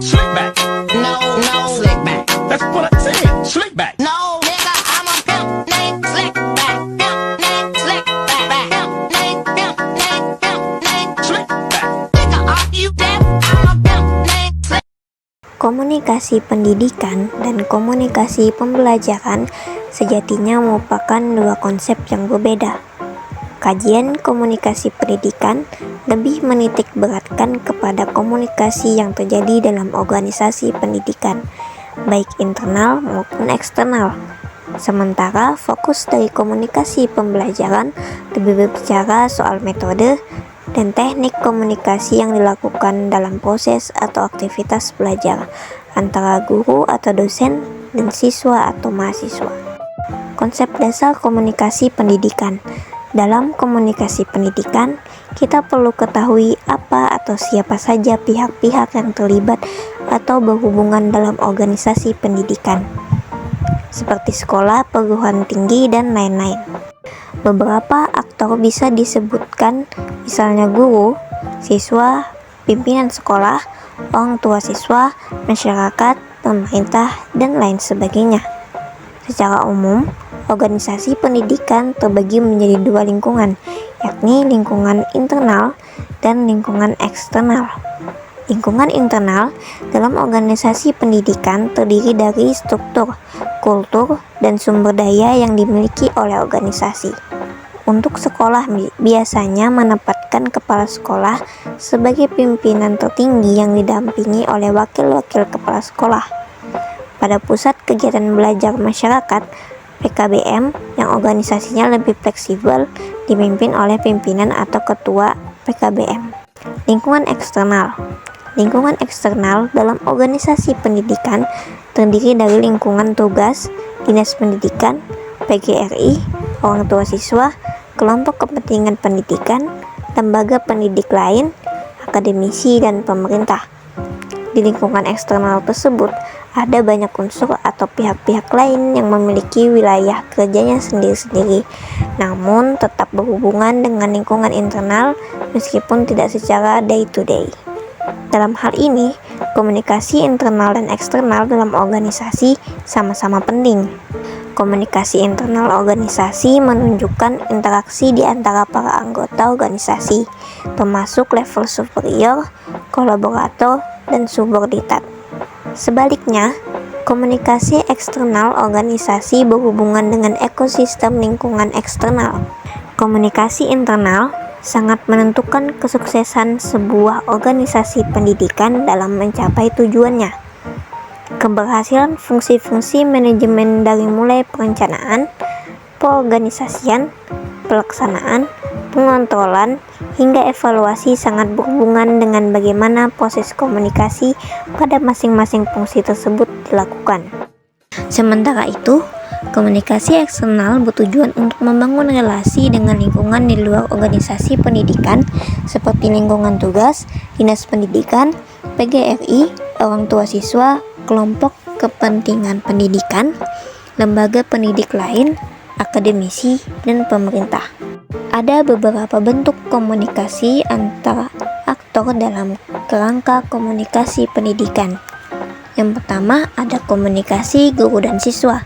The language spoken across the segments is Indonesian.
Slick back. No, no, slick back. That's what I said. Slick back. No, nigga, I'm a pimp named Slick back. Pimp named Slick back. Pimp named, pimp named, pimp named Slick back. Nigga, are you deaf? I'm a pimp named Slick. Komunikasi pendidikan dan komunikasi pembelajaran sejatinya merupakan dua konsep yang berbeda. Kajian komunikasi pendidikan lebih menitik beratkan kepada komunikasi yang terjadi dalam organisasi pendidikan, baik internal maupun eksternal. Sementara fokus dari komunikasi pembelajaran lebih berbicara soal metode dan teknik komunikasi yang dilakukan dalam proses atau aktivitas belajar antara guru atau dosen dan siswa atau mahasiswa. Konsep dasar komunikasi pendidikan. Dalam komunikasi pendidikan, kita perlu ketahui apa atau siapa saja pihak-pihak yang terlibat atau berhubungan dalam organisasi pendidikan, seperti sekolah, perguruan tinggi, dan lain-lain. Beberapa aktor bisa disebutkan, misalnya guru, siswa, pimpinan sekolah, orang tua siswa, masyarakat, pemerintah, dan lain sebagainya. Secara umum, organisasi pendidikan terbagi menjadi dua lingkungan, yakni lingkungan internal dan lingkungan eksternal. Lingkungan internal dalam organisasi pendidikan terdiri dari struktur, kultur, dan sumber daya yang dimiliki oleh organisasi. Untuk sekolah biasanya menempatkan kepala sekolah sebagai pimpinan tertinggi yang didampingi oleh wakil-wakil kepala sekolah. Pada pusat kegiatan belajar masyarakat, PKBM, yang organisasinya lebih fleksibel, dipimpin oleh pimpinan atau ketua PKBM. Lingkungan eksternal. Lingkungan eksternal dalam organisasi pendidikan terdiri dari lingkungan tugas, dinas pendidikan, PGRI, orang tua siswa, kelompok kepentingan pendidikan, lembaga pendidik lain, akademisi, dan pemerintah. Di lingkungan eksternal tersebut, ada banyak unsur atau pihak-pihak lain yang memiliki wilayah kerjanya sendiri-sendiri, namun tetap berhubungan dengan lingkungan internal meskipun tidak secara day-to-day. Dalam hal ini, komunikasi internal dan eksternal dalam organisasi sama-sama penting. Komunikasi internal organisasi menunjukkan interaksi di antara para anggota organisasi, termasuk level superior, kolaborator, dan suborditat. Sebaliknya, komunikasi eksternal organisasi berhubungan dengan ekosistem lingkungan eksternal. Komunikasi internal sangat menentukan kesuksesan sebuah organisasi pendidikan dalam mencapai tujuannya. Keberhasilan fungsi-fungsi manajemen dari mulai perencanaan, perorganisasian, pelaksanaan, pengontrolan, hingga evaluasi sangat berhubungan dengan bagaimana proses komunikasi pada masing-masing fungsi tersebut dilakukan. Sementara itu, komunikasi eksternal bertujuan untuk membangun relasi dengan lingkungan di luar organisasi pendidikan seperti lingkungan tugas, dinas pendidikan, PGRI, orang tua siswa, kelompok kepentingan pendidikan, lembaga pendidik lain, akademisi, dan pemerintah. Ada beberapa bentuk komunikasi antara aktor dalam kerangka komunikasi pendidikan. Yang pertama, ada komunikasi guru dan siswa.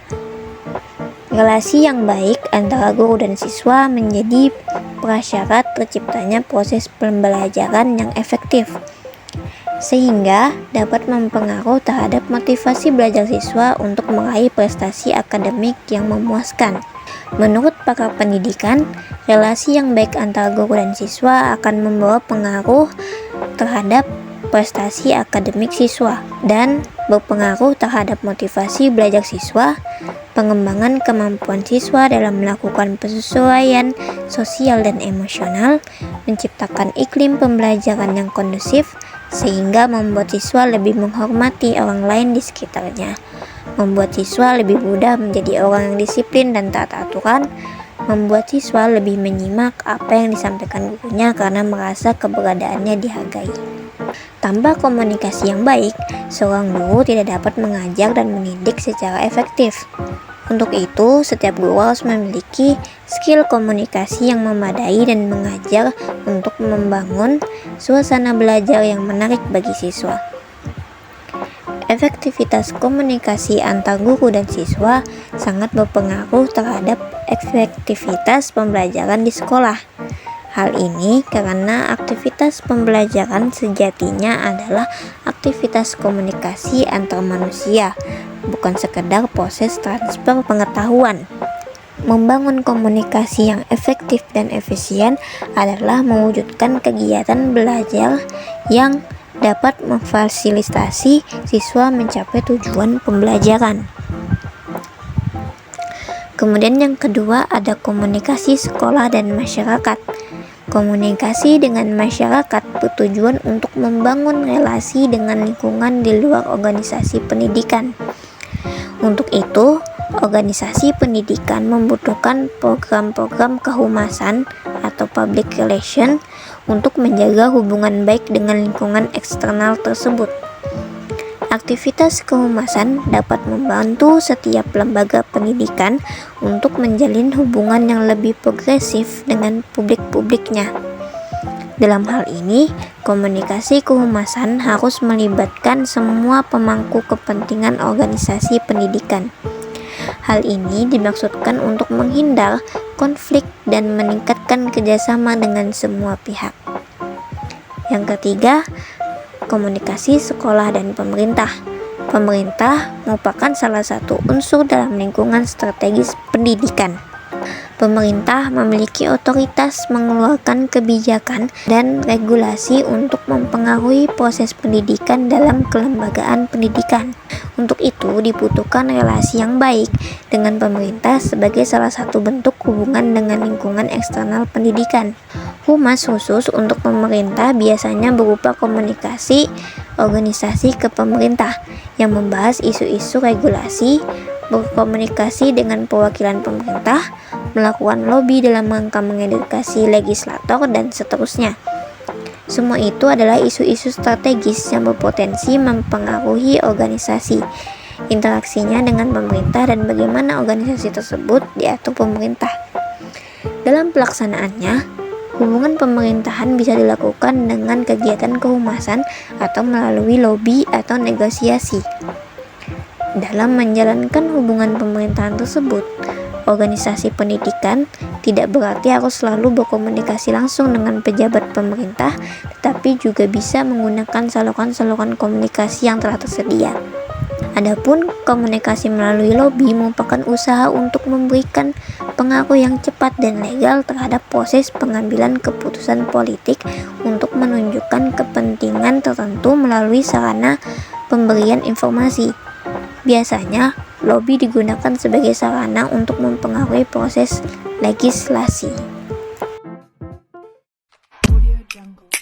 Relasi yang baik antara guru dan siswa menjadi prasyarat terciptanya proses pembelajaran yang efektif, sehingga dapat mempengaruhi terhadap motivasi belajar siswa untuk meraih prestasi akademik yang memuaskan. Menurut pakar pendidikan, relasi yang baik antara guru dan siswa akan membawa pengaruh terhadap prestasi akademik siswa dan berpengaruh terhadap motivasi belajar siswa, pengembangan kemampuan siswa dalam melakukan penyesuaian sosial dan emosional, menciptakan iklim pembelajaran yang kondusif sehingga membuat siswa lebih menghormati orang lain di sekitarnya, membuat siswa lebih mudah menjadi orang yang disiplin dan taat aturan, membuat siswa lebih menyimak apa yang disampaikan gurunya karena merasa keberadaannya dihargai. Tanpa komunikasi yang baik, seorang guru tidak dapat mengajar dan mendidik secara efektif. Untuk itu, setiap guru harus memiliki skill komunikasi yang memadai dan mengajar untuk membangun suasana belajar yang menarik bagi siswa. efektivitas komunikasi antar guru dan siswa sangat berpengaruh terhadap efektivitas pembelajaran di sekolah. Hal ini karena aktivitas pembelajaran sejatinya adalah aktivitas komunikasi antar manusia, bukan sekedar proses transfer pengetahuan. Membangun komunikasi yang efektif dan efisien adalah mewujudkan kegiatan belajar yang dapat memfasilitasi siswa mencapai tujuan pembelajaran. Kemudian yang kedua ada komunikasi sekolah dan masyarakat. Komunikasi dengan masyarakat bertujuan untuk membangun relasi dengan lingkungan di luar organisasi pendidikan. Untuk itu, organisasi pendidikan membutuhkan program-program kehumasan atau public relation untuk menjaga hubungan baik dengan lingkungan eksternal tersebut. Aktivitas kehumasan dapat membantu setiap lembaga pendidikan untuk menjalin hubungan yang lebih progresif dengan publik-publiknya. Dalam hal ini, komunikasi kehumasan harus melibatkan semua pemangku kepentingan organisasi pendidikan. Hal ini dimaksudkan untuk menghindar konflik dan meningkatkan kerjasama dengan semua pihak. Yang ketiga, komunikasi sekolah dan pemerintah. Pemerintah merupakan salah satu unsur dalam lingkungan strategis pendidikan. Pemerintah memiliki otoritas mengeluarkan kebijakan dan regulasi untuk mempengaruhi proses pendidikan dalam kelembagaan pendidikan. Untuk itu dibutuhkan relasi yang baik dengan pemerintah sebagai salah satu bentuk hubungan dengan lingkungan eksternal pendidikan. Humas khusus untuk pemerintah biasanya berupa komunikasi organisasi ke pemerintah yang membahas isu-isu regulasi, berkomunikasi dengan perwakilan pemerintah, melakukan lobby dalam rangka mengedukasi legislator, dan seterusnya. Semua itu adalah isu-isu strategis yang berpotensi mempengaruhi organisasi, interaksinya dengan pemerintah, dan bagaimana organisasi tersebut diatur pemerintah. Dalam pelaksanaannya, hubungan pemerintahan bisa dilakukan dengan kegiatan kehumasan atau melalui lobby atau negosiasi. Dalam menjalankan hubungan pemerintahan tersebut, organisasi pendidikan tidak berarti harus selalu berkomunikasi langsung dengan pejabat pemerintah, tetapi juga bisa menggunakan saluran-saluran komunikasi yang telah tersedia. Adapun komunikasi melalui lobby merupakan usaha untuk memberikan pengaruh yang cepat dan legal terhadap proses pengambilan keputusan politik untuk menunjukkan kepentingan tertentu melalui sarana pemberian informasi. Biasanya, lobby digunakan sebagai sarana untuk mempengaruhi proses legislasi. Audio Jungle.